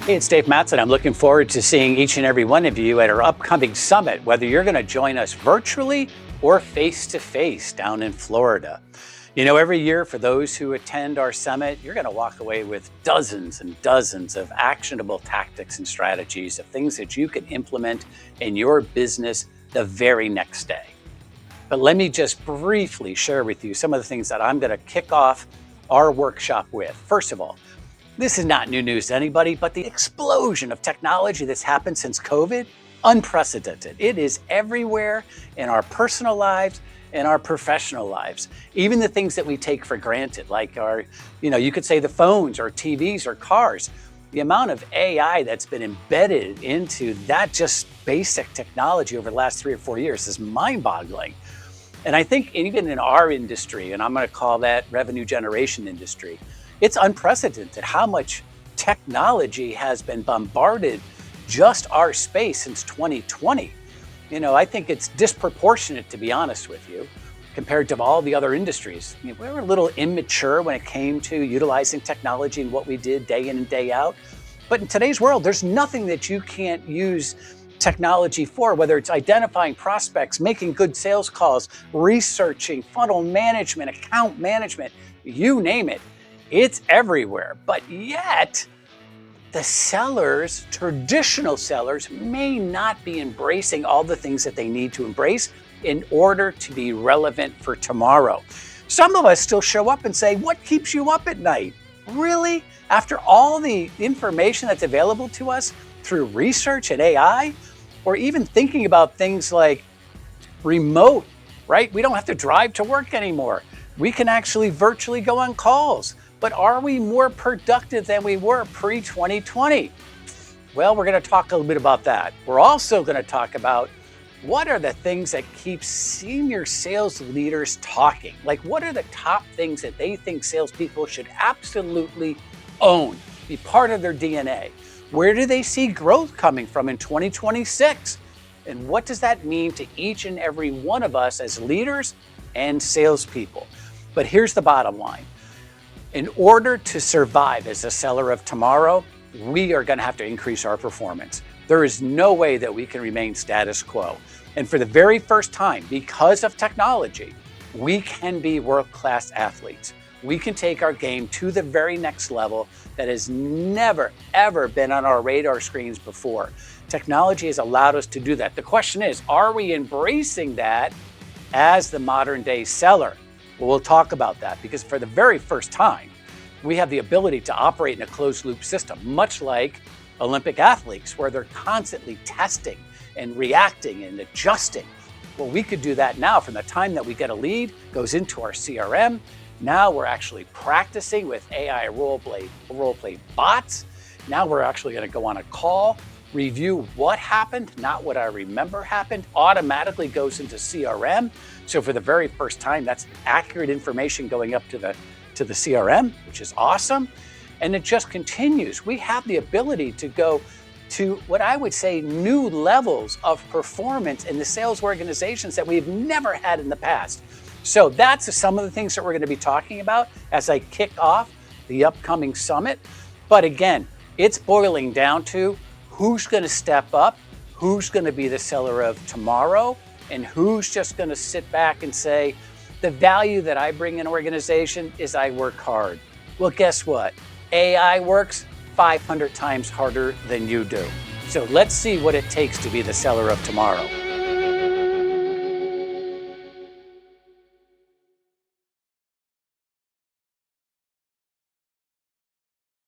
Hey, it's Dave Mattson. I'm looking forward to seeing each and every one of you at our upcoming summit, whether you're going to join us virtually or face-to-face down in Florida. You know, every year for those who attend our summit, you're going to walk away with dozens and dozens of actionable tactics and strategies of things that you can implement in your business the very next day. But let me just briefly share with you some of the things that I'm going to kick off our workshop with. First of all, this is not new news to anybody, but the explosion of technology that's happened since COVID, unprecedented. It is everywhere in our personal lives and our professional lives. Even the things that we take for granted, like you could say the phones or TVs or cars. The amount of AI that's been embedded into that just basic technology over the last 3 or 4 years is mind-boggling. And I think even in our industry, and I'm going to call that revenue generation industry, it's unprecedented how much technology has been bombarded just our space since 2020. You know, I think it's disproportionate, to be honest with you, compared to all the other industries. We were a little immature when it came to utilizing technology and what we did day in and day out. But in today's world, there's nothing that you can't use technology for, whether it's identifying prospects, making good sales calls, researching, funnel management, account management, you name it. It's everywhere, but yet the sellers, traditional sellers, may not be embracing all the things that they need to embrace in order to be relevant for tomorrow. Some of us still show up and say, what keeps you up at night? Really? After all the information that's available to us through research and AI, or even thinking about things like remote, right? We don't have to drive to work anymore. We can actually virtually go on calls. But are we more productive than we were pre-2020? Well, we're going to talk a little bit about that. We're also going to talk about what are the things that keep senior sales leaders talking? Like, what are the top things that they think salespeople should absolutely own, be part of their DNA? Where do they see growth coming from in 2026? And what does that mean to each and every one of us as leaders and salespeople? But here's the bottom line. In order to survive as a seller of tomorrow, we are going to have to increase our performance. There is no way that we can remain status quo. And for the very first time, because of technology, we can be world-class athletes. We can take our game to the very next level that has never, ever been on our radar screens before. Technology has allowed us to do that. The question is, are we embracing that as the modern day seller? Well, we'll talk about that because for the very first time, we have the ability to operate in a closed loop system, much like Olympic athletes, where they're constantly testing and reacting and adjusting. Well, we could do that now from the time that we get a lead, goes into our CRM. Now we're actually practicing with AI role play bots. Now we're actually going to go on a call, review what happened, not what I remember happened, automatically goes into CRM. So for the very first time, that's accurate information going up to the CRM, which is awesome. And it just continues. We have the ability to go to what I would say new levels of performance in the sales organizations that we've never had in the past. So that's some of the things that we're going to be talking about as I kick off the upcoming summit. But again, it's boiling down to who's going to step up, who's going to be the seller of tomorrow, and who's just going to sit back and say, the value that I bring in an organization is I work hard. Well, guess what? AI works 500 times harder than you do. So let's see what it takes to be the seller of tomorrow.